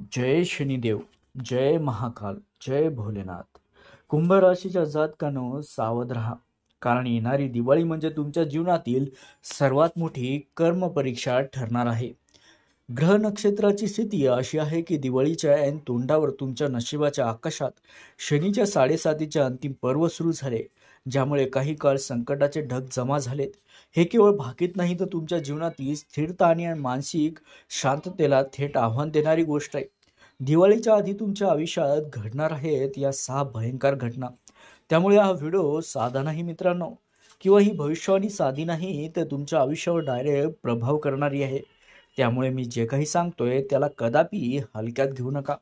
जय शनिदेव, जय महाकाल, जय भोलेनाथ. कुंभ राशीच्या जातकांनो सावध राहा, कारण येणारी दिवाळी म्हणजे तुमच्या जीवनातील सर्वात मोठी कर्म परीक्षा ठरणार आहे. ग्रह नक्षत्राची स्थिती अशी आहे की दिवाळीच्या ऐन तोंडावर तुमच्या नशिबाच्या आकाशात शनीच्या 7.5चे अंतिम पर्व सुरू झाले, ज्यामुळे काही काळ संकटाचे ढग जमा झालेत. हे केवळ भाकीत नाही, तर तुमच्या जीवनातील स्थिरता आणि मानसिक शांततेला थेट आव्हान देणारी गोष्ट आहे. दिवाळीच्या आधी तुमच्या आयुष्यात घडणार आहेत या 6 भयंकर घटना. त्यामुळे हा व्हिडिओ साधा नाही मित्रांनो, किंवा ही भविष्यवाणी साधी नाही, तर तुमच्या आयुष्यावर डायरेक्ट प्रभाव करणारी आहे. त्यामुळे मी जे काही सांगतोय त्याला कदापि हलक्यात घेऊ नका.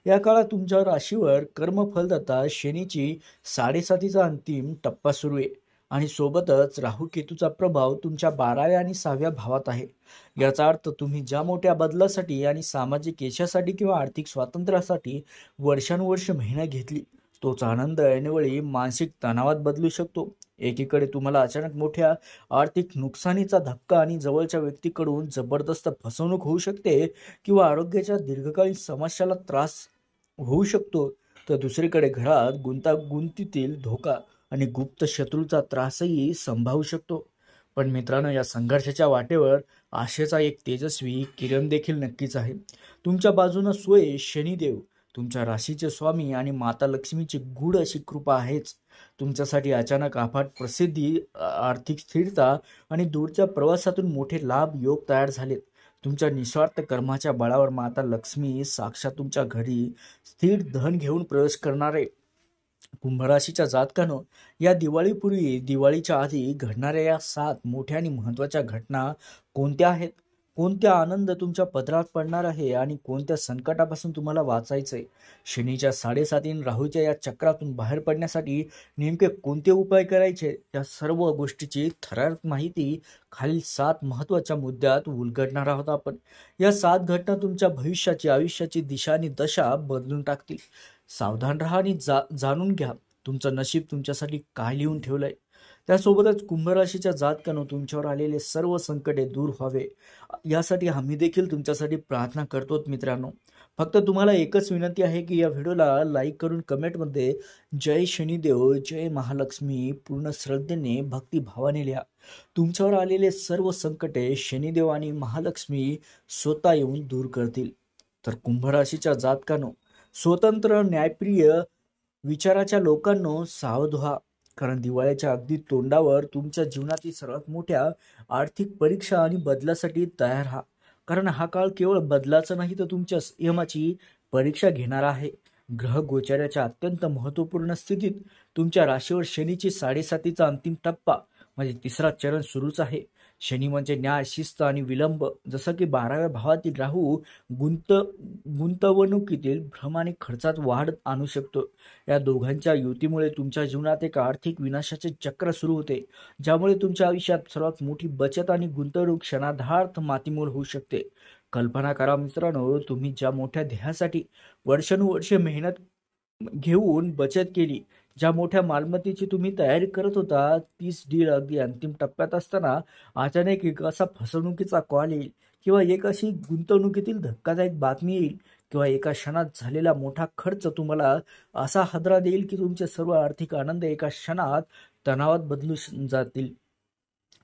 या काळात तुमच्या राशीवर कर्मफलदाता शनीची 7.5चा अंतिम टप्पा सुरू आहे, आणि सोबतच राहू केतूचा प्रभाव तुमच्या 12व्या आणि 6व्या भावात आहे. याचा अर्थ तुम्ही ज्या मोठ्या बदलासाठी आणि सामाजिक यशासाठी किंवा आर्थिक स्वातंत्र्यासाठी वर्षानुवर्ष मेहनत घेतली, तोच आनंद ऐनवेळी मानसिक तणावात बदलू शकतो. एकीकडे तुम्हाला अचानक मोठ्या आर्थिक नुकसानीचा धक्का आणि जवळच्या व्यक्तीकडून जबरदस्त फसवणूक होऊ शकते, किंवा आरोग्याच्या दीर्घकालीन समस्याला त्रास होऊ शकतो. तर दुसरीकडे घरात गुंतागुंतीतील धोका आणि गुप्त शत्रूचा त्रासही संभावू शकतो. पण मित्रांनो, या संघर्षाच्या वाटेवर आशेचा एक तेजस्वी किरण देखील नक्कीच आहे. तुमच्या बाजूने स्वयं शनिदेव, तुमच्या राशीचे स्वामी आणि माता लक्ष्मीची गूढ अशी कृपा आहेच. तुमच्यासाठी अचानक अफाट प्रसिद्धी, आर्थिक स्थिरता आणि दूरच्या प्रवासातून मोठे लाभ योग तयार झालेत. तुमच्या निस्वार्थ कर्माच्या बळावर माता लक्ष्मी साक्षात तुमच्या घरी स्थिर धन घेऊन प्रवेश करणार आहे. कुंभराशीच्या जातकानो, या दिवाळीपूर्वी दिवाळीच्या आधी घडणाऱ्या या 7 मोठ्या आणि महत्त्वाच्या घटना कोणत्या आहेत? कोणत्या आनंद तुमच्या पदरात पडणार आहे आणि कोणत्या संकटापासून तुम्हाला वाचायचंय? शनीच्या 7.5 राहूच्या या चक्रातून बाहेर पडण्यासाठी नेमके कोणते उपाय करायचे, या सर्व गोष्टीची थरारक माहिती खालील 7 महत्त्वाच्या मुद्द्यात उलगडणार आहोत आपण. या 7 घटना तुमच्या भविष्याची, आयुष्याची दिशा आणि दशा बदलून टाकतील. सावधान राहा आणि जाणून घ्या तुमचं नशीब तुमच्यासाठी काय लिहून ठेवलंय. त्यासोबतच कुंभराशीच्या जातकानो, तुमच्यावर आलेले सर्व संकटे दूर व्हावे यासाठी आम्ही देखील तुमच्यासाठी प्रार्थना करतोत मित्रांनो. फक्त तुम्हाला एकच विनंती आहे की या व्हिडिओला लाईक करून कमेंटमध्ये जय शनिदेव, जय महालक्ष्मी पूर्ण श्रद्धेने, भक्तिभावाने लिहा. तुमच्यावर आलेले सर्व संकटे शनिदेव आणि महालक्ष्मी स्वतः येऊन दूर करतील. तर कुंभराशीच्या जातकानो, स्वतंत्र न्यायप्रिय विचाराच्या लोकांनो सावध व्हा, कारण दिवाळीच्या अगदी तोंडावर तुमच्या जीवनातील सर्वात मोठ्या आर्थिक परीक्षा आणि बदलासाठी तयार राहा. कारण हा काळ केवळ बदलाचा नाही, तर तुमच्या संयमाची परीक्षा घेणारा आहे. ग्रह गोचराच्या अत्यंत महत्त्वपूर्ण स्थितीत तुमच्या राशीवर शनीची 7.5चा अंतिम टप्पा म्हणजे 3रा चरण सुरूच आहे. शनी म्हणजे न्याय, शिस्त आणि विलंब. जसं की 12व्या भावातील राहू गुंतवणुकीतील भ्रम आणि खर्चात वाढ आणू शकतो. या दोघांच्या युतीमुळे तुमच्या जीवनात एक आर्थिक विनाशाचे चक्र सुरू होते, ज्यामुळे तुमच्या आयुष्यात सर्वात मोठी बचत आणि गुंतवणूक क्षणार्धात मातीमोल होऊ शकते. कल्पना करा मित्रांनो, तुम्ही ज्या मोठ्या ध्येयासाठी वर्षानुवर्षे मेहनत घेऊन बचत केली, ज्या मोठ्या मालमत्तेची तुम्ही तयारी करत होता, तीच डील अगदी अंतिम टप्प्यात असताना अचानक एक असा फसवणुकीचा कॉल येईल, किंवा एक अशी गुंतवणुकीतील धक्कादायक बातमी येईल, किंवा एका क्षणात झालेला मोठा खर्च तुम्हाला असा हादरा देईल की तुमचे सर्व आर्थिक आनंद एका क्षणात तणावात बदलू जातील.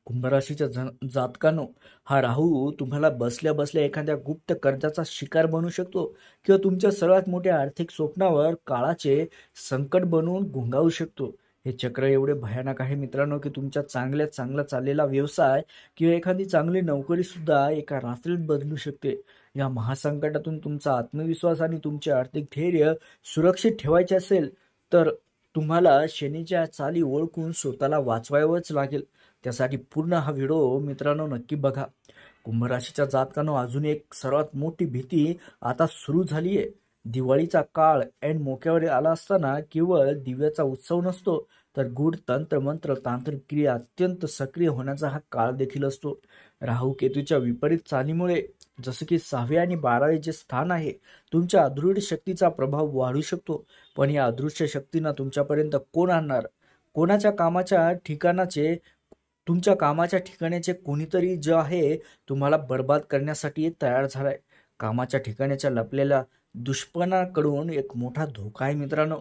कुंभराशीच्या जातकानो, हा राहू तुम्हाला बसल्या बसल्या एखाद्या गुप्त कर्जाचा शिकार बनू शकतो, किंवा तुमच्या सर्वात मोठ्या आर्थिक स्वप्नावर काळाचे संकट बनवून गुंगावू शकतो. हे चक्र एवढे भयानक आहे मित्रांनो, की तुमच्या चांगला चाललेला व्यवसाय किंवा एखादी चांगली नोकरी सुद्धा एका रात्रीत बदलू शकते. या महासंकटातून तुमचा आत्मविश्वास आणि तुमचे आर्थिक धैर्य सुरक्षित ठेवायचे असेल, तर तुम्हाला शनीच्या चाली ओळखून स्वतःला वाचवावंच लागेल. त्यासाठी पूर्ण हा व्हिडिओ मित्रांनो नक्की बघा. कुंभराशीच्या जातकांनो, अजून एक सर्वात मोठी भीती आता सुरू झाली आहे. दिवाळीचा काळ ऐन मोक्यावर आला असताना केवळ दिव्याचा उत्सव नसतो, तर गूढ तंत्र मंत्र तांत्रिक क्रिया अत्यंत सक्रिय होण्याचा हा काळ देखील असतो. राहू केतूच्या विपरीत चालीमुळे जसं की 6वे आणि 12वे जे स्थान आहे, तुमच्या अदृढ शक्तीचा प्रभाव वाढू शकतो. पण या अदृश्य शक्तींना तुमच्यापर्यंत कोण आणणार? कोणाच्या कामाच्या ठिकाणाचे तुमच्या कामाच्या ठिकाणाचे कोणीतरी जे आहे तुम्हाला बर्बाद करण्यासाठी तयार झालाय. कामाच्या ठिकाणाच्या लपलेल्या दुष्पणाकडून एक मोठा धोका आहे मित्रांनो.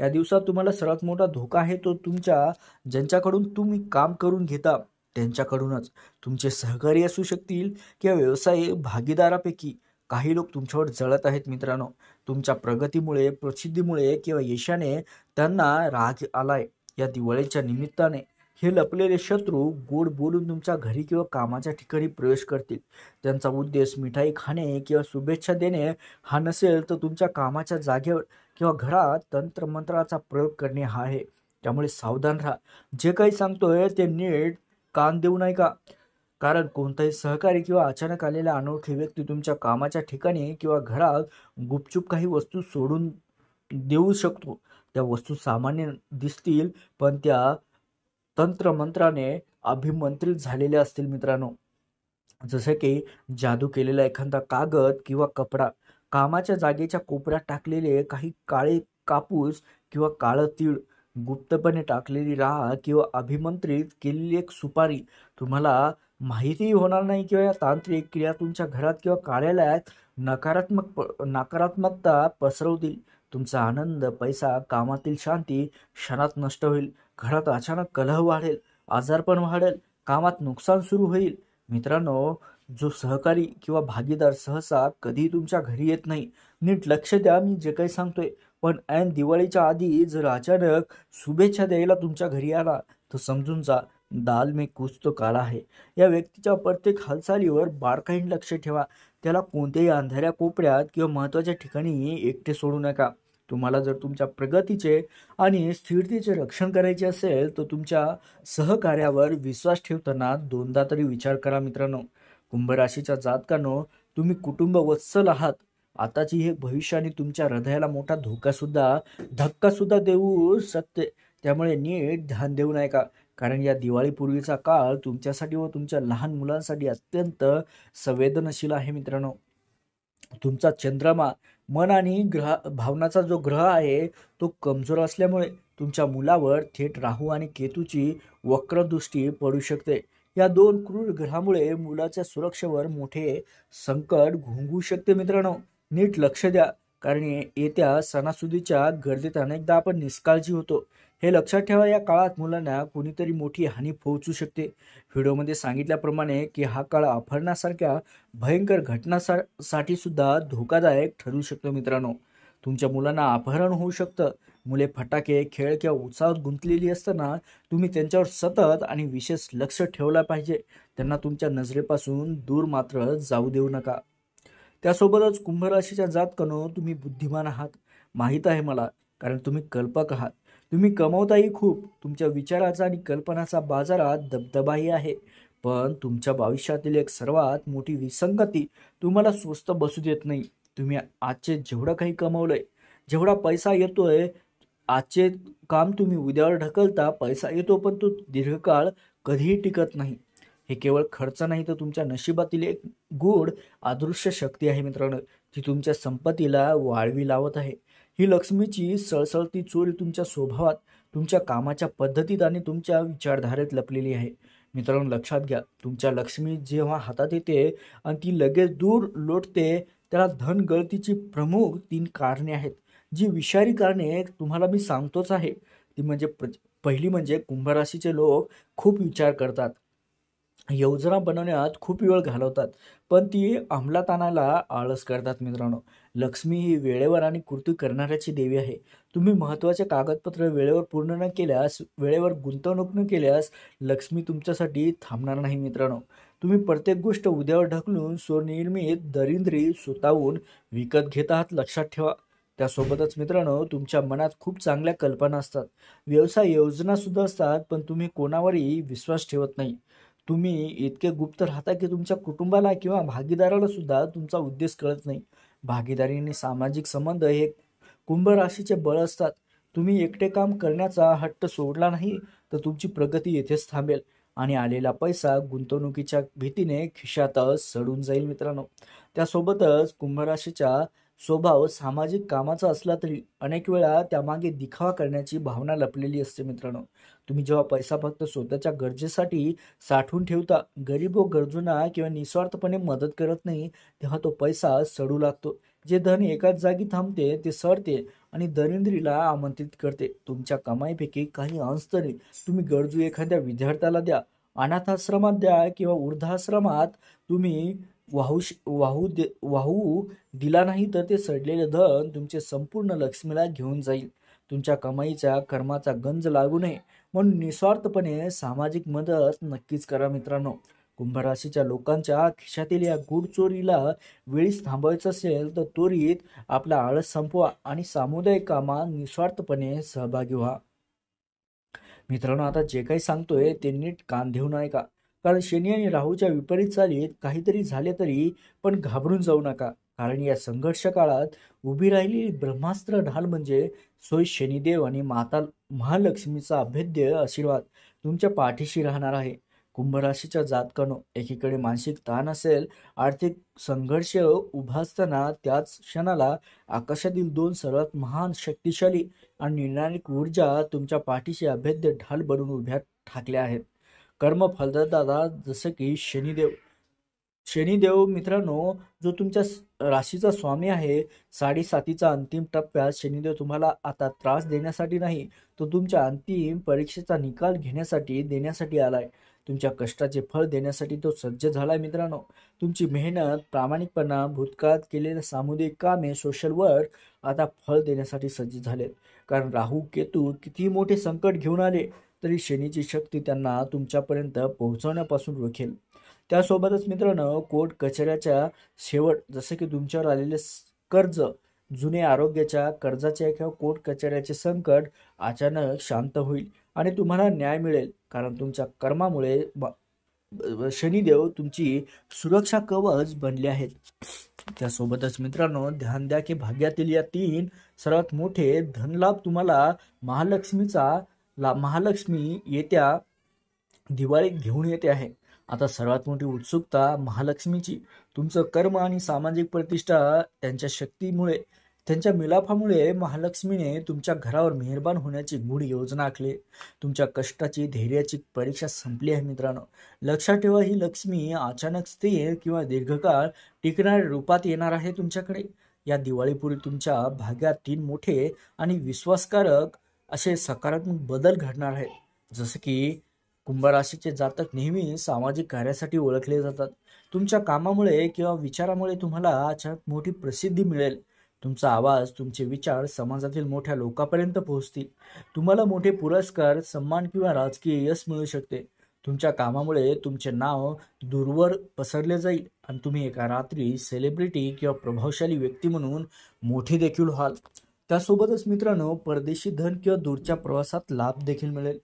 या दिवसात तुम्हाला सर्वात मोठा धोका आहे तो तुमच्या ज्यांच्याकडून तुम्ही काम करून घेता त्यांच्याकडूनच. तुमचे सहकारी असू शकतील किंवा व्यवसाय भागीदारापैकी काही लोक तुमच्यावर जळत आहेत मित्रांनो. तुमच्या प्रगतीमुळे, प्रसिद्धीमुळे किंवा यशाने त्यांना राग आलाय. या दिवाळीच्या निमित्ताने हे लपलेले शत्रू गोड बोलून तुमच्या घरी किंवा कामाच्या ठिकाणी प्रवेश करतील. त्यांचा उद्देश मिठाई खाणे किंवा शुभेच्छा देणे हा नसेल तर तुमच्या कामाच्या जागेवर किंवा घरात तंत्रमंत्राचा प्रयोग करणे हा आहे. त्यामुळे सावधान राहा. जे काही सांगतोय ते नीट कान देऊ नये का, कारण कोणताही सहकारी किंवा अचानक आलेला अनोळखी व्यक्ती तुमच्या कामाच्या ठिकाणी किंवा घरात गुपचूप काही वस्तू सोडून देऊ शकतो. त्या वस्तू सामान्य दिसतील पण त्या तंत्रमंत्राने अभिमंत्रित झालेल्या असतील मित्रांनो. जसे की जादू केलेला एखादा कागद किंवा कपडा, कामाच्या जागेच्या कोपऱ्यात टाकलेले काही काळे कापूस किंवा काळं तीळ, गुप्तपणे टाकलेली राख किंवा अभिमंत्रित केलेली एक सुपारी. तुम्हाला माहितीही होणार नाही किंवा या तांत्रिक क्रिया तुमच्या घरात किंवा कार्यालयात नकारात्मकता पसरवतील. तुमचा आनंद, पैसा, कामातील शांती क्षणात नष्ट होईल. घरात अचानक कलह वाढेल, आजारपण वाढेल, कामात नुकसान सुरू होईल. मित्रांनो, जो सहकारी किंवा भागीदार सहसा कधी तुमच्या घरी येत नाही. नीट लक्ष द्या मी जे काही सांगतोय. पण ऐन दिवाळीच्या आधी जर अचानक शुभेच्छा द्यायला तुमच्या घरी आला तर समजून जा, दाल में कुछ तो काला है. या व्यक्तीच्या प्रत्येक हालचालीवर बारकाईने लक्ष ठेवा. त्याला कोणत्याही अंधाऱ्या कोपऱ्यात किंवा महत्त्वाच्या ठिकाणी एकटे सोडू नका. तुम्हाला जर तुमच्या प्रगतीचे आणि स्थिरतेचे रक्षण करायचे असेल तर तुमच्या सहकार्यावर विश्वास ठेवताना दोनदा तरी विचार करा मित्रांनो. कुंभ राशीच्या जातकांनो, तुम्ही कुटुंब वत्सल आहात. आताची हे भविष्याने तुमच्या हृदयाला मोठा धक्का सुद्धा देऊ शकते. त्यामुळे नीट ध्यान देऊ नये का, कारण या दिवाळीपूर्वीचा काळ तुमच्यासाठी व तुमच्या लहान मुलांसाठी अत्यंत संवेदनशील आहे मित्रांनो. तुमचा चंद्रमा मन आणि भावनाचा जो ग्रह आहे तो कमजोर असल्यामुळे तुमच्या मुलावर थेट राहू आणि केतूची वक्रदृष्टी पडू शकते. या दोन क्रूर ग्रहामुळे मुलाच्या सुरक्षेवर मोठे संकट घोंघू शकते मित्रांनो. नीट लक्ष द्या, कारण येत्या सणासुदीच्या गर्दीत अनेकदा आपण निष्काळजी होतो. हे लक्षात ठेवा, या काळात मुलांना कोणीतरी मोठी हानी पोहोचू शकते. व्हिडिओमध्ये सांगितल्याप्रमाणे की हा काळ अपहरणासारख्या भयंकर घटनांसाठी सुद्धा धोकादायक ठरू शकतो मित्रांनो. तुमच्या मुलांना अपहरण होऊ शकतं. मुले फटाके, खेळ किंवा उत्साहात गुंतलेली असताना तुम्ही त्यांच्यावर सतत आणि विशेष लक्ष ठेवलं पाहिजे. त्यांना तुमच्या नजरेपासून दूर मात्र जाऊ देऊ नका. त्यासोबतच कुंभ राशीच्या जातकांनो, तुम्ही बुद्धिमान आहात माहीत आहे मला, कारण तुम्ही कल्पक आहात. तुम्ही कमवताही खूप. तुमच्या विचाराचा आणि कल्पनाचा बाजारात दबदबाही आहे. पण तुमच्या भविष्यातील एक सर्वात मोठी विसंगती तुम्हाला स्वस्त बसू देत नाही. तुम्ही आजचे जेवढं काही कमवलंय, जेवढा पैसा येतोय, आजचे काम तुम्ही उद्यावर ढकलता. पैसा येतो पण तो दीर्घकाळ कधीही टिकत नाही. हे केवळ खर्च नाही तर तुमच्या नशिबातील एक गूढ अदृश्य शक्ती आहे मित्रांनो, जी तुमच्या संपत्तीला वाळवी लावत आहे. ही लक्ष्मीची सळसळती चोरी तुमच्या स्वभावात, तुमच्या कामाच्या पद्धतीत आणि तुमच्या विचारधारेत लपलेली आहे. मित्रांनो, लक्षात घ्या, तुमच्या लक्ष्मी जेव्हा हातात येते आणि ती लगेच दूर लोटते, त्याला धन गळतीची प्रमुख 3 कारणे आहेत. जी विषारी कारणे तुम्हाला मी सांगतोच आहे ती म्हणजे पहिली म्हणजे कुंभ राशीचे लोक खूप विचार करतात, योजना बनवण्यात खूप वेळ घालवतात, पण ती अंमलात आणायला आळस करतात मित्रांनो. लक्ष्मी ही वेळेवर आणि कृती करणाऱ्याची देवी आहे. तुम्ही महत्त्वाचे कागदपत्र वेळेवर पूर्ण न केल्यास, वेळेवर गुंतवणूक न केल्यास लक्ष्मी तुमच्यासाठी थांबणार नाही मित्रांनो. तुम्ही प्रत्येक गोष्ट उद्यावर ढकलून स्वनिर्मित दरिद्री स्वतःहून विकत घेत आहात, लक्षात ठेवा. त्यासोबतच मित्रांनो, तुमच्या मनात खूप चांगल्या कल्पना असतात, व्यवसाय योजना सुद्धा असतात, पण तुम्ही कोणावरही विश्वास ठेवत नाही. तुम्ही इतके गुप्त राहता की तुमच्या कुटुंबाला किंवा भागीदाराला सुद्धा तुमचा उद्देश कळत नाही. भागीदारी आणि सामाजिक संबंध हे कुंभ राशीचे बळ असतात. तुम्ही एकटे काम करण्याचा हट्ट सोडला नाही तर तुमची प्रगती येथेच थांबेल आणि आलेला पैसा गुंतवणुकीच्या भीतीने खिशात सडून जाईल मित्रांनो. त्यासोबतच कुंभ राशीच्या स्वभाव सामाजिक कामाचा असला तरी अनेक वेळा त्यामागे दिखावा करण्याची भावना लपलेली असते मित्रांनो. तुम्ही जेव्हा पैसा फक्त स्वतःच्या गरजेसाठी साठवून ठेवता, गरीब व गरजूंना किंवा निस्वार्थपणे मदत करत नाही, तेव्हा तो पैसा सडू लागतो. जे धन एकाच जागी थांबते ते सडते आणि दरिद्रीला आमंत्रित करते. तुमच्या कमाईपैकी काही अंश तरी तुम्ही गरजू एखाद्या विद्यार्थ्याला द्या, अनाथाश्रमात द्या किंवा वृद्धाश्रमात. तुम्ही वाहू दिला नाही तर ते सडलेले धन तुमचे संपूर्ण लक्ष्मीला घेऊन जाईल. तुमच्या कमाईच्या कर्माचा गंज लागू नये म्हणून निस्वार्थपणे सामाजिक मदत नक्कीच करा मित्रांनो. कुंभ राशीच्या लोकांच्या खिशातील या गूढ चोरीला वेळीच थांबवायचं असेल तर त्वरित आपला आळस संपवा आणि सामुदायिक कामात निस्वार्थपणे सहभागी व्हा. मित्रांनो, आता जे काही सांगतोय ते नीट कान देऊन ऐका, कारण शनी आणि राहूच्या विपरीत चालीत काहीतरी झाले तरी पण घाबरून जाऊ नका. कारण या संघर्ष काळात उभी राहिलेली ब्रह्मास्त्र ढाल म्हणजे सोय शनिदेव आणि माता महालक्ष्मीचा अभेद्य आशीर्वाद तुमच्या पाठीशी राहणार आहे. कुंभ राशीच्या जातकानो, एकीकडे मानसिक ताण असेल, आर्थिक संघर्ष उभा असताना त्याच क्षणाला आकाशातील दोन सर्वात महान शक्तिशाली आणि निर्णायक ऊर्जा तुमच्या पाठीशी अभेद्य ढाल बनून उभ्या ठाकल्या आहेत. कर्म फलदाता जसं की शनिदेव. शनिदेव मित्रांनो, जो तुमच्या राशीचा स्वामी आहे, 7.5चा अंतिम टप्प्यात शनिदेव तुम्हाला आता त्रास देण्यासाठी नाही, तो तुमच्या अंतिम परीक्षेचा निकाल देण्यासाठी आलाय. तुमच्या कष्टाचे फळ देण्यासाठी तो सज्ज झालाय मित्रांनो. तुमची मेहनत, प्रामाणिकपणा, भूतकाळात केलेले सामुदायिक कामे, सोशल वर्क आता फळ देण्यासाठी सज्ज झालेत. कारण राहू केतू किती मोठे संकट घेऊन आले तरी शनीची शक्ती त्यांना तुमच्यापर्यंत पोहोचवण्यापासून रोखेल. त्यासोबतच मित्रांनो, कोर्ट कचऱ्याच्या शेवट, जसे की तुमच्यावर आलेले कर्ज, जुने आरोग्याच्या कर्जाचे किंवा कोर्ट कचऱ्याचे संकट अचानक शांत होईल आणि तुम्हाला न्याय मिळेल. कारण तुमच्या कर्मामुळे शनिदेव तुमची सुरक्षा कवच बनले आहेत. त्यासोबतच मित्रांनो, ध्यान द्या की भाग्यातील या 3 सर्वात मोठे धनलाभ तुम्हाला महालक्ष्मी येत्या दिवाळीत घेऊन येते आहे. आता सर्वात मोठी उत्सुकता महालक्ष्मीची. तुमचं कर्म आणि सामाजिक प्रतिष्ठा त्यांच्या शक्तीमुळे, त्यांच्या मिलाफामुळे महालक्ष्मीने तुमच्या घरावर मेहरबान होण्याची गूढ योजना आखली. तुमच्या कष्टाची, धैर्याची परीक्षा संपली आहे मित्रांनो. लक्षात ठेवा, ही लक्ष्मी अचानक स्थिर किंवा दीर्घकाळ टिकणाऱ्या रूपात येणार आहे तुमच्याकडे. या दिवाळीपूर्वी तुमच्या भाग्यात 3 मोठे आणि विश्वासकारक असे सकारात्मक बदल घडणार आहेत. जसं की कुंभ राशीचे जातक नेहमी सामाजिक कार्यासाठी ओळखले जातात. तुमच्या कामामुळे किंवा विचारामुळे तुम्हाला अचानक मोठी प्रसिद्धी मिळेल. तुमचा आवाज, तुमचे विचार समाजातील मोठ्या लोकांपर्यंत पोहोचतील. तुम्हाला मोठे पुरस्कार, सन्मान किंवा राजकीय यश मिळू शकते. तुमच्या कामामुळे तुमचे नाव दूरवर पसरले जाईल आणि तुम्ही एका रात्री सेलिब्रिटी किंवा प्रभावशाली व्यक्ती म्हणून मोठी देखील व्हाल. त्यासोबतच मित्रांनो, परदेशी धन किंवा दूरच्या प्रवासात लाभ देखील मिळेल.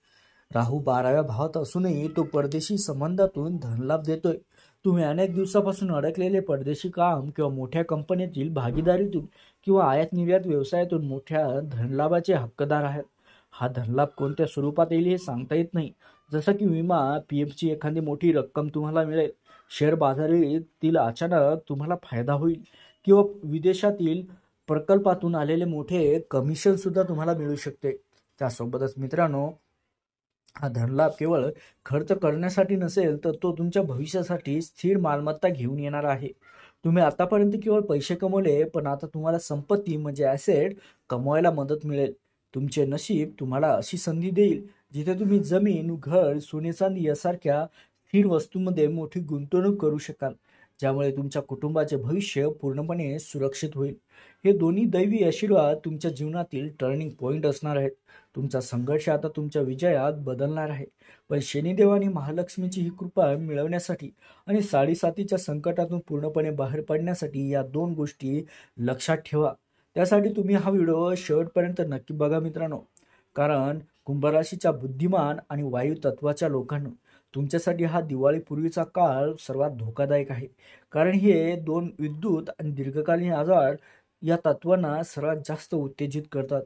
राहू 12व्या भावात असूनही तो परदेशी संबंधातून धनलाभ देतोय. तुम्ही अनेक दिवसापासून अडकलेले परदेशी काम किंवा मोठ्या कंपनीतील भागीदारीतून किंवा आयात निर्यात व्यवसायातून मोठ्या धनलाभाचे हक्कदार आहेत. हा धनलाभ कोणत्या स्वरूपात येईल हे सांगता येत नाही. जसं की विमा, पीएफची एखादी मोठी रक्कम तुम्हाला मिळेल. शेअर बाजारातील अचानक तुम्हाला फायदा होईल किंवा विदेशातील प्रकल्पातून आलेले मोठे कमिशन सुद्धा तुम्हाला मिळू शकते. त्यासोबतच मित्रांनो, हा धनलाभ केवळ खर्च करण्यासाठी नसेल तर तो तुमच्या भविष्यासाठी स्थिर मालमत्ता घेऊन येणार आहे. तुम्ही आतापर्यंत केवळ पैसे कमवले, पण आता तुम्हाला संपत्ती म्हणजे ॲसेट कमवायला मदत मिळेल. तुमचे नशीब तुम्हाला अशी संधी देईल जिथे तुम्ही जमीन, घर, सोने चांदी यासारख्या स्थिर वस्तूंमध्ये मोठी गुंतवणूक करू शकाल, ज्यामुळे तुमच्या कुटुंबाचे भविष्य पूर्णपणे सुरक्षित होईल. हे दोन्ही दैवी आशीर्वाद तुमच्या जीवनातील टर्निंग पॉइंट असणार आहेत. तुमचा संघर्ष आता तुमच्या विजयात बदलणार आहे. पण शनिदेव आणि महालक्ष्मीची ही कृपा मिळवण्यासाठी आणि 7.5च्या संकटातून पूर्णपणे बाहेर पडण्यासाठी या 2 गोष्टी लक्षात ठेवा. त्यासाठी तुम्ही हा व्हिडिओ शेवटपर्यंत नक्की बघा मित्रांनो. कारण कुंभ राशीच्या बुद्धिमान आणि वायू तत्वाच्या लोकांना तुमच्यासाठी हा दिवाळीपूर्वीचा काळ सर्वात धोकादायक आहे. कारण हे 2 विद्युत आणि दीर्घकालीन आजार या तत्वांना सर्वात जास्त उत्तेजित करतात.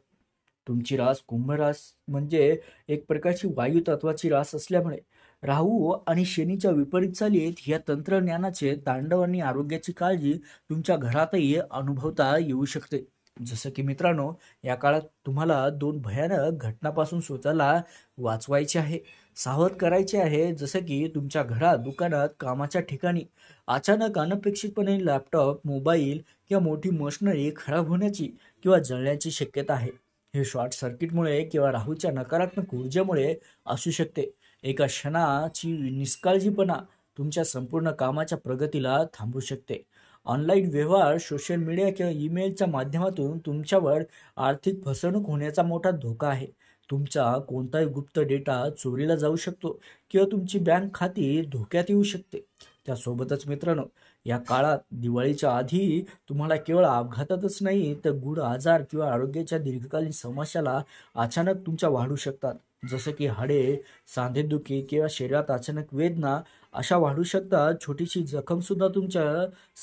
तुमची रास कुंभ रास म्हणजे एक प्रकारची वायू तत्वाची रास असल्यामुळे राहू आणि शनीच्या विपरीत चालीत या तंत्रज्ञानाचे तांडव आणि आरोग्याची काळजी तुमच्या घरातही अनुभवता येऊ शकते. जसं की मित्रांनो, या काळात तुम्हाला दोन भयानक घटनापासून स्वतःला वाचवायचे आहे, सावध करायचे आहे. जसं की तुमच्या घरात, दुकानात, कामाच्या ठिकाणी अचानक अनपेक्षितपणे लॅपटॉप, मोबाईल किंवा मोठी मशिनरी खराब होण्याची किंवा जळण्याची शक्यता आहे. हे शॉर्ट सर्किटमुळे किंवा राहूच्या नकारात्मक ऊर्जेमुळे असू शकते. एका क्षणाची निष्काळजीपणा तुमच्या संपूर्ण कामाच्या प्रगतीला थांबवू शकते. ऑनलाईन व्यवहार, सोशल मीडिया किंवा ईमेलच्या माध्यमातून तुमच्यावर आर्थिक फसवणूक होण्याचा मोठा धोका आहे. तुमचा कोणताही गुप्त डेटा चोरीला जाऊ शकतो किंवा तुमची बँक खाती धोक्यात येऊ शकते. त्यासोबतच मित्रांनो, या काळात दिवाळीच्या आधी तुम्हाला केवळ अपघातातच नाही तर गूढ आजार किंवा आरोग्याच्या दीर्घकालीन समस्याला अचानक तुमच्या वाढू शकतात. जसं की हाडे, सांधेदुखी किंवा शरीरात अचानक वेदना अशा वाढू शकतात. छोटीशी जखम सुद्धा तुमच्या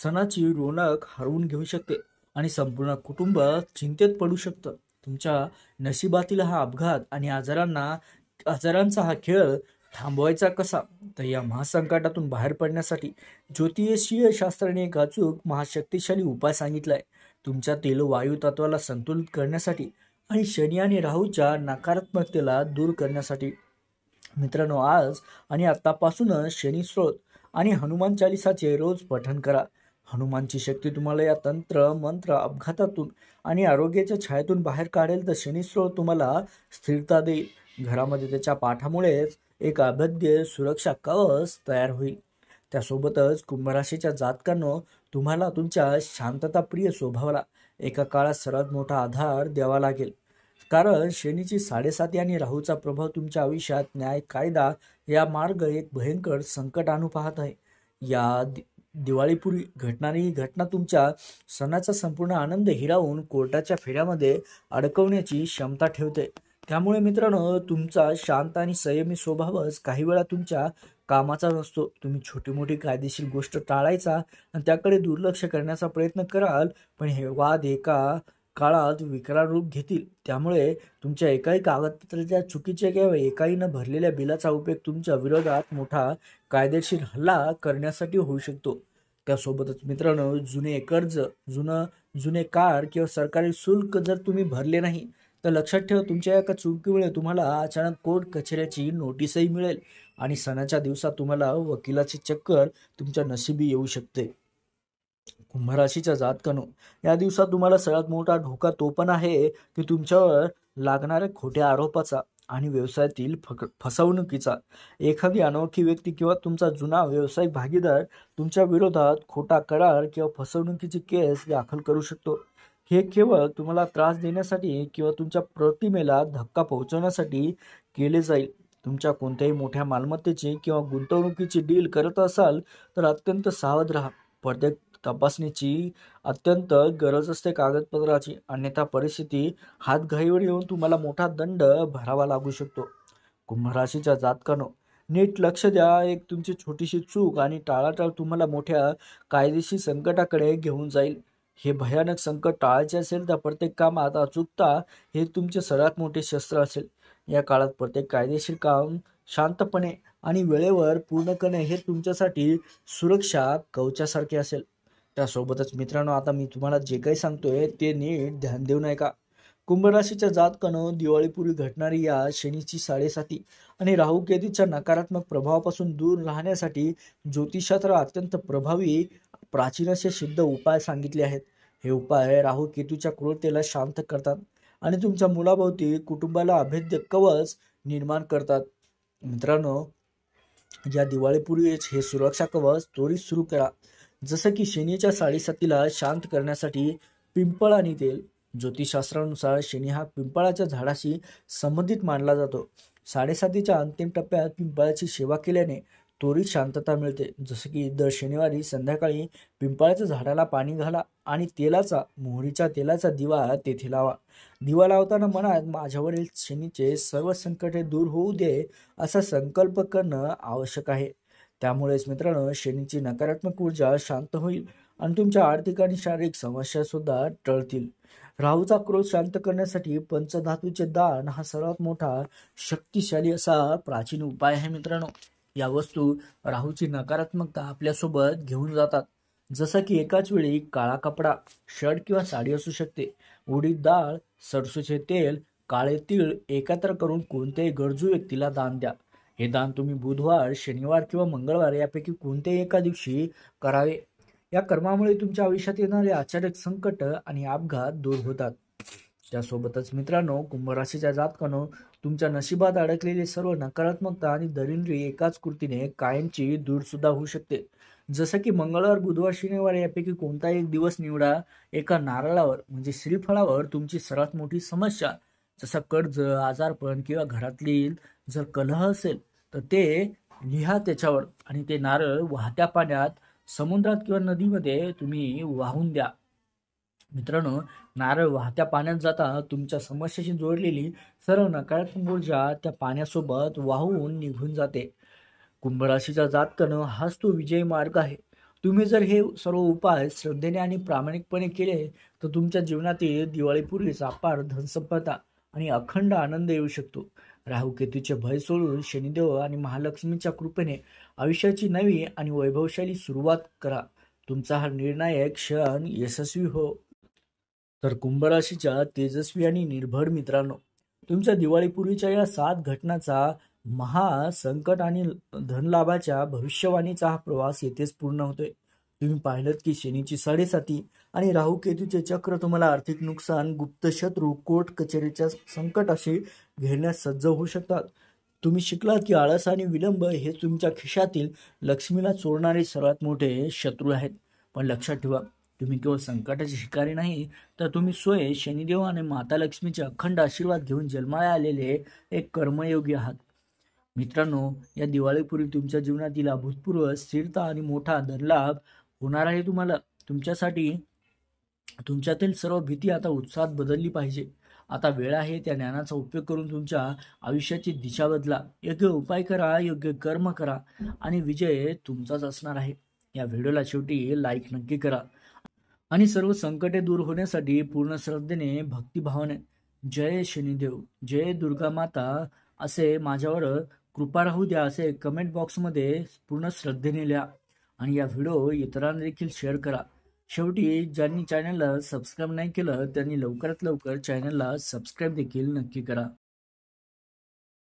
सणाची रोनक हरवून घेऊ शकते आणि संपूर्ण कुटुंब चिंतेत पडू शकतं. तुमच्या नशिबातील हा अपघात आणि आजारांचा हा खेळ थांबवायचा कसा? तर या महासंकटातून बाहेर पडण्यासाठी ज्योतिषीय शास्त्राने एक अचूक महाशक्तिशाली उपाय सांगितलाय. तुमच्यातील वायू तत्वाला संतुलित करण्यासाठी आणि शनी आणि राहूच्या नकारात्मकतेला दूर करण्यासाठी. मित्रांनो, आज आणि आतापासूनच शनी स्त्रोत आणि हनुमान चालिसाचे रोज पठण करा. हनुमानची शक्ती तुम्हाला या तंत्र मंत्र अपघातातून आणि आरोग्याच्या छायेतून बाहेर काढेल, तर शनी स्त्रोत तुम्हाला स्थिरता देईल. घरामध्ये त्याच्या पाठामुळेच एक अभेद्य सुरक्षा कवच तयार होईल. त्यासोबतच कुंभराशीच्या जातकांनो, तुम्हाला तुमच्या शांतताप्रिय स्वभावाला एका काळात सर्वात मोठा आधार द्यावा लागेल. कारण शनीची 7.5 आणि राहूचा प्रभाव तुमच्या आयुष्यात न्याय, कायदा या मार्ग एक भयंकर संकट आणू पाहत आहे. या दिवाळीपूर्वी घडणारी ही घटना तुमच्या सणाचा संपूर्ण आनंद हिरावून कोर्टाच्या फेऱ्यामध्ये अडकवण्याची क्षमता ठेवते. त्यामुळे मित्रांनो, तुमचा शांत आणि संयमी स्वभावच काही वेळा तुमच्या कामाचा नसतो. तुम्ही छोटी मोठी कायदेशीर गोष्ट टाळायचा आणि त्याकडे दुर्लक्ष करण्याचा प्रयत्न कराल, पण हे वाद एका काळात विकराळ रूप घेतील. त्यामुळे तुमच्या एकाही कागदपत्राच्या चुकीच्या किंवा एकाही न भरलेल्या बिलाचा उपयोग तुमच्या विरोधात मोठा कायदेशीर हल्ला करण्यासाठी होऊ शकतो. त्यासोबतच मित्रांनो, जुने कर्ज, जुने कार किंवा सरकारी शुल्क जर तुम्ही भरले नाही, तर लक्षात ठेवा, तुमच्या एका चुकीमुळे तुम्हाला अचानक कोर्ट कचेऱ्याची नोटीसही मिळेल आणि सणाच्या दिवसात तुम्हाला वकिलाची चक्कर तुमच्या नशिबी येऊ शकते. कुंभराशीच्या जातकांनो, या दिवसात तुम्हाला सर्वात मोठा धोका तो पण आहे की तुमच्यावर लागणाऱ्या खोट्या आरोपाचा आणि व्यवसायातील फसवणुकीचा. एखादी अनोळखी व्यक्ती किंवा तुमचा जुना व्यावसायिक भागीदार तुमच्या विरोधात खोटा करार किंवा फसवणुकीची केस दाखल करू शकतो. हे केवळ तुम्हाला त्रास देण्यासाठी किंवा तुमच्या प्रतिमेला धक्का पोहोचवण्यासाठी केले जाईल. तुमच्या कोणत्याही मोठ्या मालमत्तेची किंवा गुंतवणुकीची डील करत असाल तर अत्यंत सावध राहा. प्रत्येक तपासणीची अत्यंत गरज असते कागदपत्राची, अन्यथा परिस्थिती हातघाईवर येऊन तुम्हाला मोठा दंड भरावा लागू शकतो. कुंभराशीच्या जातकांनो, नीट लक्ष द्या. एक तुमची छोटीशी चूक आणि टाळाटाळ तुम्हाला मोठ्या कायदेशीर संकटाकडे घेऊन जाईल. हे भयानक संकट टाळायचे असेल तर प्रत्येक कामात अचूकता हे तुमचे सर्वात मोठे शस्त्र असेल. या काळात प्रत्येक कायदेशीर काम शांतपणे आणि वेळेवर पूर्ण करणे हे तुमच्यासाठी सुरक्षा कवचासारखे असेल. त्यासोबतच मित्रांनो, आता मी तुम्हाला जे काही सांगतोय ते नीट ध्यान देऊन ऐका. कुंभराशीच्या जातकांनो, दिवाळीपूर्वी घडणारी या शनीची 7.5 आणि राहू केतूच्या नकारात्मक प्रभावापासून दूर राहण्यासाठी ज्योतिषशास्त्र अत्यंत प्रभावी प्राचीन असे सिद्ध उपाय सांगितले आहेत. हे उपाय राहू केतूच्या क्रूरतेला शांत करतात आणि तुमच्या मुलाभोवती कुटुंबाला अभेद्य कवच निर्माण करतात. मित्रांनो, या दिवाळीपूर्वीच हे सुरक्षा कवच त्वरित सुरू करा. जसं की शनीच्या 7.5 शांत करण्यासाठी पिंपळ आणि तेल. ज्योतिषशास्त्रानुसार शनी हा पिंपळाच्या झाडाशी संबंधित मानला जातो. 7.5च्या अंतिम टप्प्यात पिंपळाची सेवा केल्याने त्वरित शांतता मिळते. जसं की दर शनिवारी संध्याकाळी पिंपळाच्या झाडाला पाणी घाला आणि मोहरीच्या तेलाचा दिवा तेथे लावा. दिवा लावताना मनात माझ्यावरील शनीचे सर्व संकटे दूर होऊ दे असा संकल्प करणं आवश्यक आहे. त्यामुळेच मित्रांनो, शनीची नकारात्मक ऊर्जा शांत होईल आणि तुमच्या आर्थिक आणि शारीरिक समस्या सुद्धा टळतील. राहूचा क्रोध शांत करण्यासाठी पंचधातूचे दान हा सर्वात मोठा शक्तिशाली असा प्राचीन उपाय आहे. मित्रांनो, या वस्तू राहूची नकारात्मकता आपल्यासोबत घेऊन जातात. जसं की एकाच वेळी काळा कपडा, शर्ट किंवा साडी असू शकते, उडीद डाळ, सरसोचे तेल, काळे तीळ एकत्र करून कोणत्याही गरजू व्यक्तीला दान द्या. हे दान तुम्ही बुधवार, शनिवार किंवा मंगळवार यापैकी कोणत्याही एका दिवशी करावे. या कर्मामुळे तुमच्या आयुष्यात येणारे अचानक संकट आणि अपघात दूर होतात. त्यासोबतच मित्रांनो, कुंभ राशीच्या जातकांनो, तुमच्या नशिबात अडकलेली सर्व नकारात्मकता आणि दरिद्री एकाच कृतीने कायमची दूर सुद्धा होऊ शकते. जसं की मंगळवार, बुधवार, शनिवार यापैकी कोणताही एक दिवस निवडा. एका नारळावर म्हणजे श्रीफळावर तुमची सर्वात मोठी समस्या जसं कर्ज, आजारपण किंवा घरातील जर कलह असेल तर ते लिहा त्याच्यावर आणि ते नारळ वाहत्या पाण्यात, समुद्रात किंवा नदीमध्ये तुम्ही वाहून द्या. मित्रांनो, नारळ वाहत्या पाण्यात जाता तुमच्या समस्येशी जोडलेली सर्व नकारात्मक ऊर्जा त्या पाण्यासोबत वाहून निघून जाते. कुंभ राशीचा जातकानं हाच तो विजयी मार्ग आहे. तुम्ही जर हे सर्व उपाय श्रद्धेने आणि प्रामाणिकपणे केले तर तुमच्या जीवनातील दिवाळीपूर्वीच अपार धनसंपदा आणि अखंड आनंद येऊ शकतो. राहुकेतूचे भय सोडून शनिदेव आणि महालक्ष्मीच्या कृपेने आयुष्याची नवी आणि वैभवशाली सुरुवात करा. तुमचा हा निर्णायक क्षण यशस्वी हो. तर कुंभ राशीच्या तेजस्वी आणि निर्भर मित्रांनो, तुमच्या दिवाळीपूर्वीच्या या 7 घटनाचा महासंकट आणि धनलाभाच्या भविष्यवाणीचा हा प्रवास येथेच पूर्ण होतोय. तुम्ही पाहिलं की शनीची 7.5 आणि राहू केतूचे चक्र तुम्हाला आर्थिक नुकसान, गुप्त शत्रू, कोर्ट कचेरीच्या संकटाशी घेण्यास सज्ज होऊ शकतात. तुम्ही शिकलात की आळस आणि विलंब हे तुमच्या खिशातील लक्ष्मीला चोरणारे सर्वात मोठे शत्रू आहेत. पण लक्षात ठेवा, तुम्ही केवळ संकटाचे शिकारी नाही, तर तुम्ही स्वयं शनिदेव आणि माता लक्ष्मीचे अखंड आशीर्वाद घेऊन जन्माला आलेले एक कर्मयोगी आहात. मित्रांनो, या दिवाळीपूर्वी तुमच्या जीवनातील अभूतपूर्व स्थिरता आणि मोठा धनलाभ होणार आहे. तुम्हाला तुमच्यासाठी तुमच्यातील सर्व भीती आता उत्साहात बदलली पाहिजे. आता वेळ आहे त्या ज्ञानाचा उपयोग करून तुमच्या आयुष्याची दिशा बदला. योग्य उपाय करा, योग्य कर्म करा आणि विजय तुमचाच असणार आहे. या व्हिडिओला शेवटी लाईक नक्की करा आणि सर्व संकटे दूर होण्यासाठी पूर्ण श्रद्धेने, भक्तिभावाने जय शनिदेव, जय दुर्गा माता असे माझ्यावर कृपा राहू द्या असे कमेंट बॉक्समध्ये पूर्ण श्रद्धेने लिहा आणि या व्हिडिओ इतरांना देखील शेअर करा. शेवटी ज्यांनी चॅनलला सबस्क्राईब नाही केलं त्यांनी लवकरात लवकर चॅनलला सबस्क्राईब देखील नक्की करा.